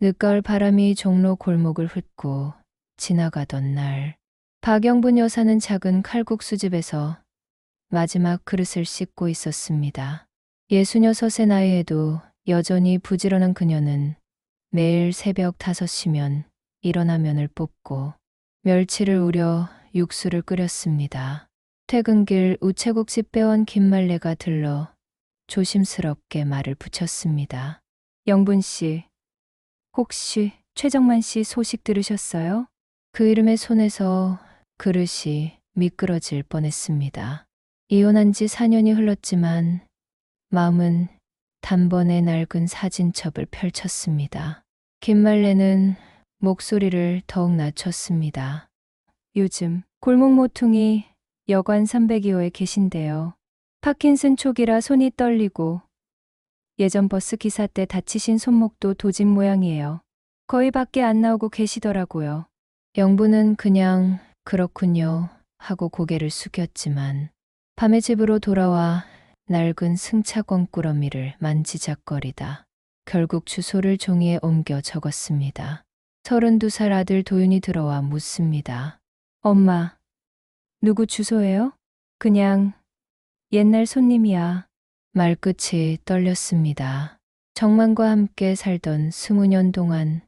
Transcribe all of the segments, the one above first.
늦가을 바람이 종로 골목을 훑고 지나가던 날, 박영분 여사는 작은 칼국수집에서 마지막 그릇을 씻고 있었습니다. 66의 나이에도 여전히 부지런한 그녀는 매일 새벽 5시면 일어나 면을 뽑고 멸치를 우려 육수를 끓였습니다. 퇴근길 우체국집 빼온 김말래가 들러 조심스럽게 말을 붙였습니다. 영분 씨, 혹시 최정만 씨 소식 들으셨어요? 그 이름의 손에서 그릇이 미끄러질 뻔했습니다. 이혼한 지 4년이 흘렀지만 마음은 단번에 낡은 사진첩을 펼쳤습니다. 김말래는 목소리를 더욱 낮췄습니다. 요즘 골목 모퉁이 여관 302호에 계신데요. 파킨슨 초기라 손이 떨리고 예전 버스 기사 때 다치신 손목도 도진 모양이에요. 거의 밖에 안 나오고 계시더라고요. 영부는 그냥 그렇군요 하고 고개를 숙였지만 밤에 집으로 돌아와 낡은 승차권 꾸러미를 만지작거리다 결국 주소를 종이에 옮겨 적었습니다. 32살 아들 도윤이 들어와 묻습니다. 엄마, 누구 주소예요? 그냥 옛날 손님이야. 말끝이 떨렸습니다. 정만과 함께 살던 20년 동안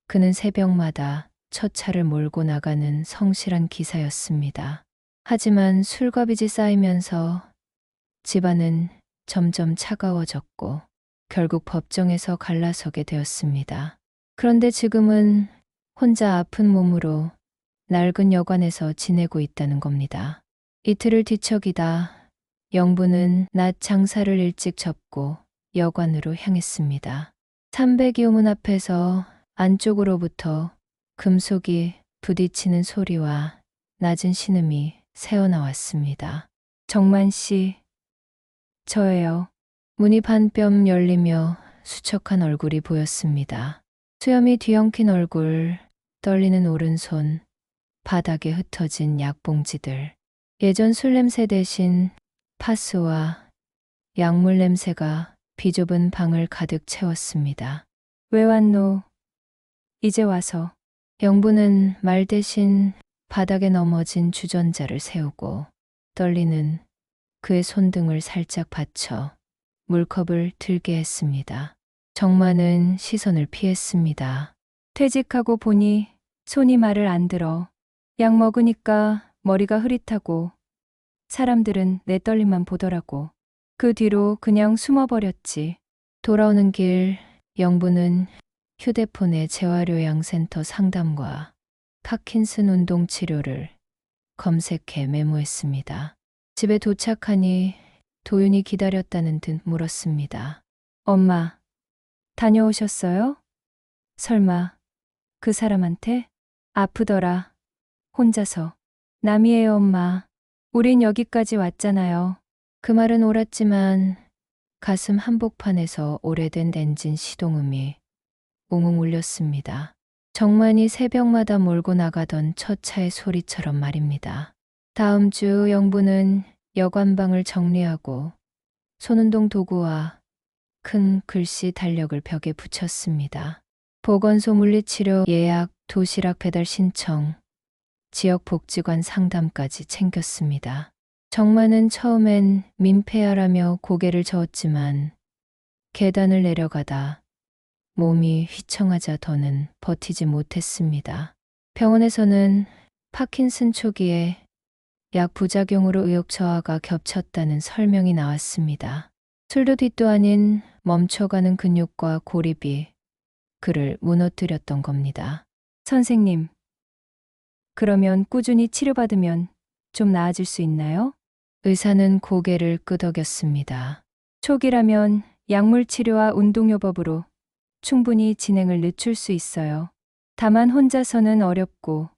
그는 새벽마다 첫 차를 몰고 나가는 성실한 기사였습니다. 하지만 술과 빚이 쌓이면서 집안은 점점 차가워졌고 결국 법정에서 갈라서게 되었습니다. 그런데 지금은 혼자 아픈 몸으로 낡은 여관에서 지내고 있다는 겁니다. 이틀을 뒤척이다 영부는 낮 장사를 일찍 접고 여관으로 향했습니다. 302호 문 앞에서 안쪽으로부터 금속이 부딪히는 소리와 낮은 신음이 새어나왔습니다. 정만 씨, 저예요. 문이 반뼘 열리며 수척한 얼굴이 보였습니다. 수염이 뒤엉킨 얼굴, 떨리는 오른손, 바닥에 흩어진 약봉지들. 예전 술 냄새 대신 파스와 약물 냄새가 비좁은 방을 가득 채웠습니다. 왜 왔노? 이제 와서. 영부는 말 대신 바닥에 넘어진 주전자를 세우고 떨리는 그의 손등을 살짝 받쳐 물컵을 들게 했습니다. 정만은 시선을 피했습니다. 퇴직하고 보니 손이 말을 안 들어. 약 먹으니까 머리가 흐릿하고 사람들은 내 떨림만 보더라고. 그 뒤로 그냥 숨어버렸지. 돌아오는 길 영부는 휴대폰에 재활요양센터 상담과 파킨슨 운동 치료를 검색해 메모했습니다. 집에 도착하니 도윤이 기다렸다는 듯 물었습니다. 엄마, 다녀오셨어요? 설마 그 사람한테? 아프더라. 혼자서. 남이에요, 엄마. 우린 여기까지 왔잖아요. 그 말은 옳았지만 가슴 한복판에서 오래된 엔진 시동음이 웅웅 울렸습니다. 정만이 새벽마다 몰고 나가던 첫 차의 소리처럼 말입니다. 다음 주 영부는 여관방을 정리하고 손운동 도구와 큰 글씨 달력을 벽에 붙였습니다. 보건소 물리치료 예약, 도시락 배달 신청, 지역복지관 상담까지 챙겼습니다. 정만은 처음엔 민폐야라며 고개를 저었지만 계단을 내려가다 몸이 휘청하자 더는 버티지 못했습니다. 병원에서는 파킨슨 초기에 약 부작용으로 의욕 저하가 겹쳤다는 설명이 나왔습니다. 술도 뒷도 아닌 멈춰가는 근육과 고립이 그를 무너뜨렸던 겁니다. 선생님, 그러면 꾸준히 치료받으면 좀 나아질 수 있나요? 의사는 고개를 끄덕였습니다. 초기라면 약물 치료와 운동요법으로 충분히 진행을 늦출 수 있어요. 다만 혼자서는 어렵고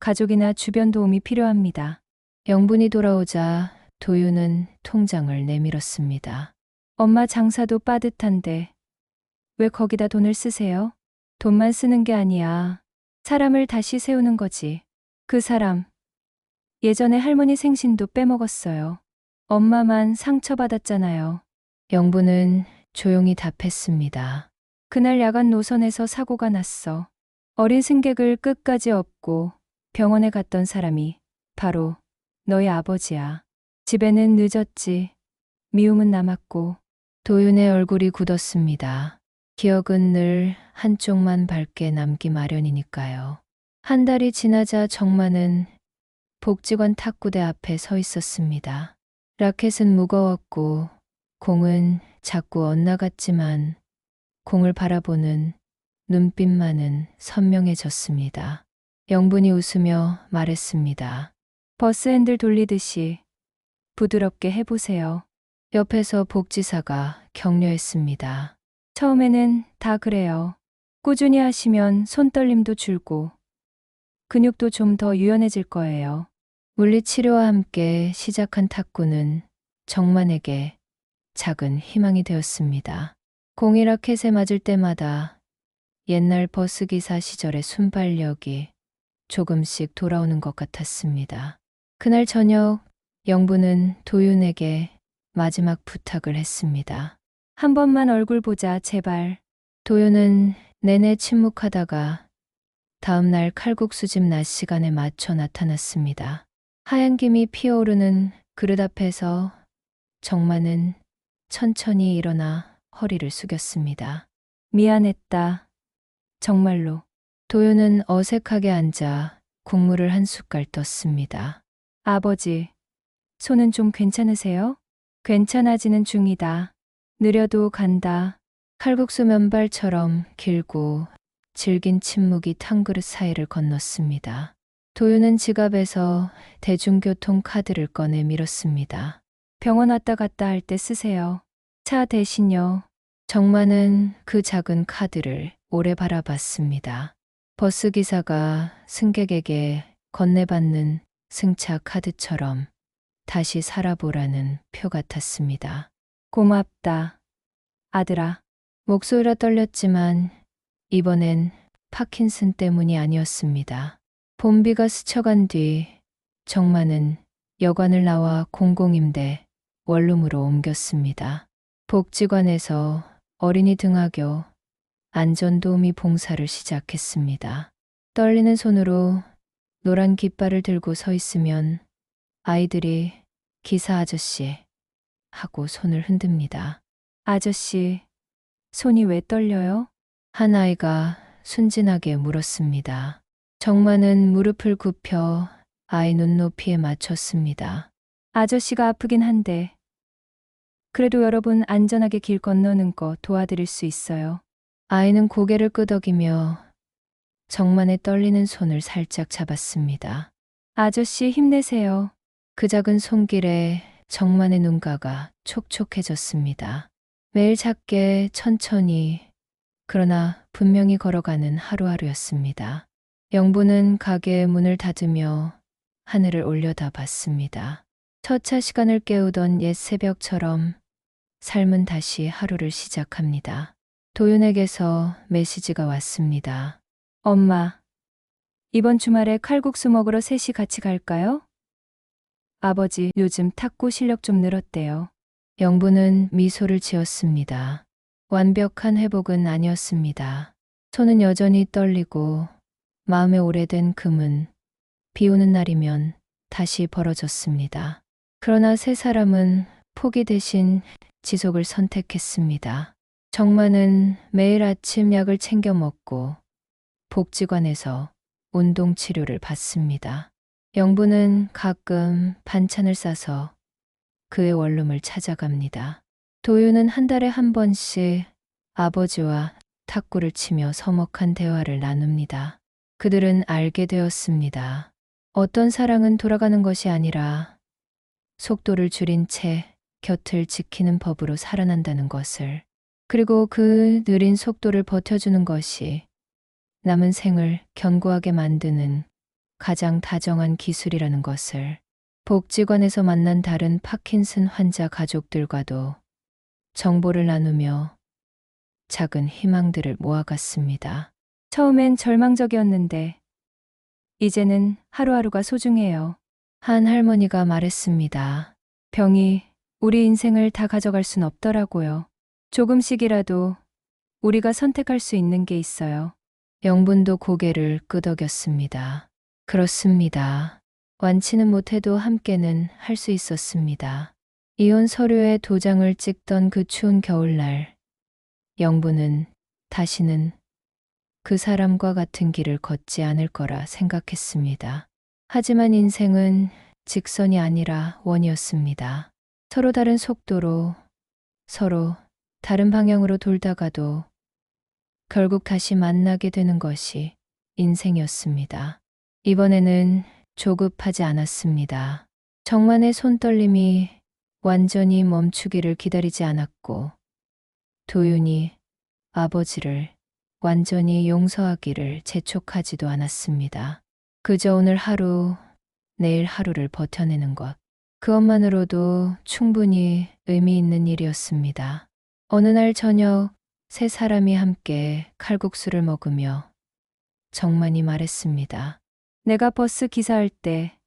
가족이나 주변 도움이 필요합니다. 영분이 돌아오자 도윤은 통장을 내밀었습니다. 엄마 장사도 빠듯한데 왜 거기다 돈을 쓰세요? 돈만 쓰는 게 아니야. 사람을 다시 세우는 거지. 그 사람, 예전에 할머니 생신도 빼먹었어요. 엄마만 상처받았잖아요. 영부는 조용히 답했습니다. 그날 야간 노선에서 사고가 났어. 어린 승객을 끝까지 업고 병원에 갔던 사람이 바로 너희 아버지야. 집에는 늦었지. 미움은 남았고. 도윤의 얼굴이 굳었습니다. 기억은 늘 한쪽만 밝게 남기 마련이니까요. 한 달이 지나자 정마는 복지관 탁구대 앞에 서 있었습니다. 라켓은 무거웠고 공은 자꾸 엇나갔지만 공을 바라보는 눈빛만은 선명해졌습니다. 영분이 웃으며 말했습니다. 버스 핸들 돌리듯이 부드럽게 해보세요. 옆에서 복지사가 격려했습니다. 처음에는 다 그래요. 꾸준히 하시면 손떨림도 줄고 근육도 좀 더 유연해질 거예요. 물리치료와 함께 시작한 탁구는 정만에게 작은 희망이 되었습니다. 공이 라켓에 맞을 때마다 옛날 버스기사 시절의 순발력이 조금씩 돌아오는 것 같았습니다. 그날 저녁 영부는 도윤에게 마지막 부탁을 했습니다. 한 번만 얼굴 보자, 제발. 도윤은 내내 침묵하다가 다음날 칼국수집 낮 시간에 맞춰 나타났습니다. 하얀 김이 피어오르는 그릇 앞에서 정마는 천천히 일어나 허리를 숙였습니다. 미안했다. 정말로. 도윤은 어색하게 앉아 국물을 한 숟갈 떴습니다. 아버지, 손은 좀 괜찮으세요? 괜찮아지는 중이다. 느려도 간다. 칼국수 면발처럼 길고 질긴 침묵이 탕그릇 사이를 건넜습니다. 도윤은 지갑에서 대중교통 카드를 꺼내 밀었습니다. 병원 왔다 갔다 할 때 쓰세요. 차 대신요. 정마는 그 작은 카드를 오래 바라봤습니다. 버스기사가 승객에게 건네받는 승차 카드처럼 다시 살아보라는 표 같았습니다. 고맙다. 아들아. 목소리가 떨렸지만 이번엔 파킨슨 때문이 아니었습니다. 봄비가 스쳐간 뒤 정마는 여관을 나와 공공임대 원룸으로 옮겼습니다. 복지관에서 어린이 등하교 안전도우미 봉사를 시작했습니다. 떨리는 손으로 노란 깃발을 들고 서 있으면 아이들이 기사 아저씨 하고 손을 흔듭니다. 아저씨, 손이 왜 떨려요? 한 아이가 순진하게 물었습니다. 정마는 무릎을 굽혀 아이 눈높이에 맞췄습니다. 아저씨가 아프긴 한데. 그래도 여러분 안전하게 길 건너는 거 도와드릴 수 있어요. 아이는 고개를 끄덕이며 정만의 떨리는 손을 살짝 잡았습니다. 아저씨 힘내세요. 그 작은 손길에 정만의 눈가가 촉촉해졌습니다. 매일 작게 천천히 그러나 분명히 걸어가는 하루하루였습니다. 영부는 가게의 문을 닫으며 하늘을 올려다 봤습니다. 첫 차 시간을 깨우던 옛 새벽처럼 삶은 다시 하루를 시작합니다. 도윤에게서 메시지가 왔습니다. 엄마, 이번 주말에 칼국수 먹으러 셋이 같이 갈까요? 아버지, 요즘 탁구 실력 좀 늘었대요. 영부는 미소를 지었습니다. 완벽한 회복은 아니었습니다. 손은 여전히 떨리고 마음에 오래된 금은 비 오는 날이면 다시 벌어졌습니다. 그러나 세 사람은 포기 대신 지속을 선택했습니다. 정마는 매일 아침 약을 챙겨 먹고 복지관에서 운동 치료를 받습니다. 영부는 가끔 반찬을 싸서 그의 원룸을 찾아갑니다. 도윤은 한 달에 한 번씩 아버지와 탁구를 치며 서먹한 대화를 나눕니다. 그들은 알게 되었습니다. 어떤 사랑은 돌아가는 것이 아니라 속도를 줄인 채 곁을 지키는 법으로 살아난다는 것을, 그리고 그 느린 속도를 버텨주는 것이 남은 생을 견고하게 만드는 가장 다정한 기술이라는 것을. 복지관에서 만난 다른 파킨슨 환자 가족들과도 정보를 나누며 작은 희망들을 모아갔습니다. 처음엔 절망적이었는데 이제는 하루하루가 소중해요. 한 할머니가 말했습니다. 병이 우리 인생을 다 가져갈 순 없더라고요. 조금씩이라도 우리가 선택할 수 있는 게 있어요. 영분도 고개를 끄덕였습니다. 그렇습니다. 완치는 못해도 함께는 할 수 있었습니다. 이혼 서류에 도장을 찍던 그 추운 겨울날, 영분은 다시는 그 사람과 같은 길을 걷지 않을 거라 생각했습니다. 하지만 인생은 직선이 아니라 원이었습니다. 서로 다른 속도로, 서로 다른 방향으로 돌다가도 결국 다시 만나게 되는 것이 인생이었습니다. 이번에는 조급하지 않았습니다. 정만의 손떨림이 완전히 멈추기를 기다리지 않았고, 도윤이 아버지를 완전히 용서하기를 재촉하지도 않았습니다. 그저 오늘 하루, 내일 하루를 버텨내는 것. 그것만으로도 충분히 의미 있는 일이었습니다. 어느 날 저녁, 세 사람이 함께 칼국수를 먹으며 정만이 말했습니다. 내가 버스 기사할 때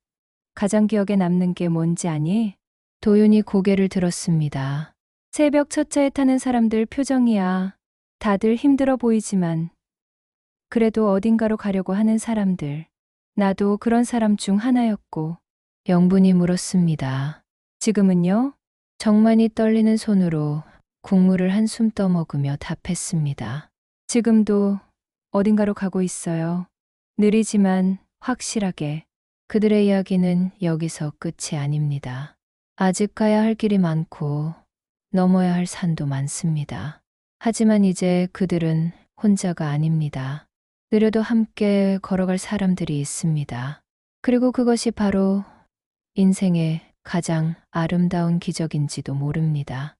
가장 기억에 남는 게 뭔지 아니? 도윤이 고개를 들었습니다. 새벽 첫 차에 타는 사람들 표정이야. 다들 힘들어 보이지만 그래도 어딘가로 가려고 하는 사람들. 나도 그런 사람 중 하나였고. 영분이 물었습니다. 지금은요? 정만이 떨리는 손으로 국물을 한숨 떠먹으며 답했습니다. 지금도 어딘가로 가고 있어요. 느리지만 확실하게. 그들의 이야기는 여기서 끝이 아닙니다. 아직 가야 할 길이 많고 넘어야 할 산도 많습니다. 하지만 이제 그들은 혼자가 아닙니다. 느려도 함께 걸어갈 사람들이 있습니다. 그리고 그것이 바로 인생의 가장 아름다운 기적인지도 모릅니다.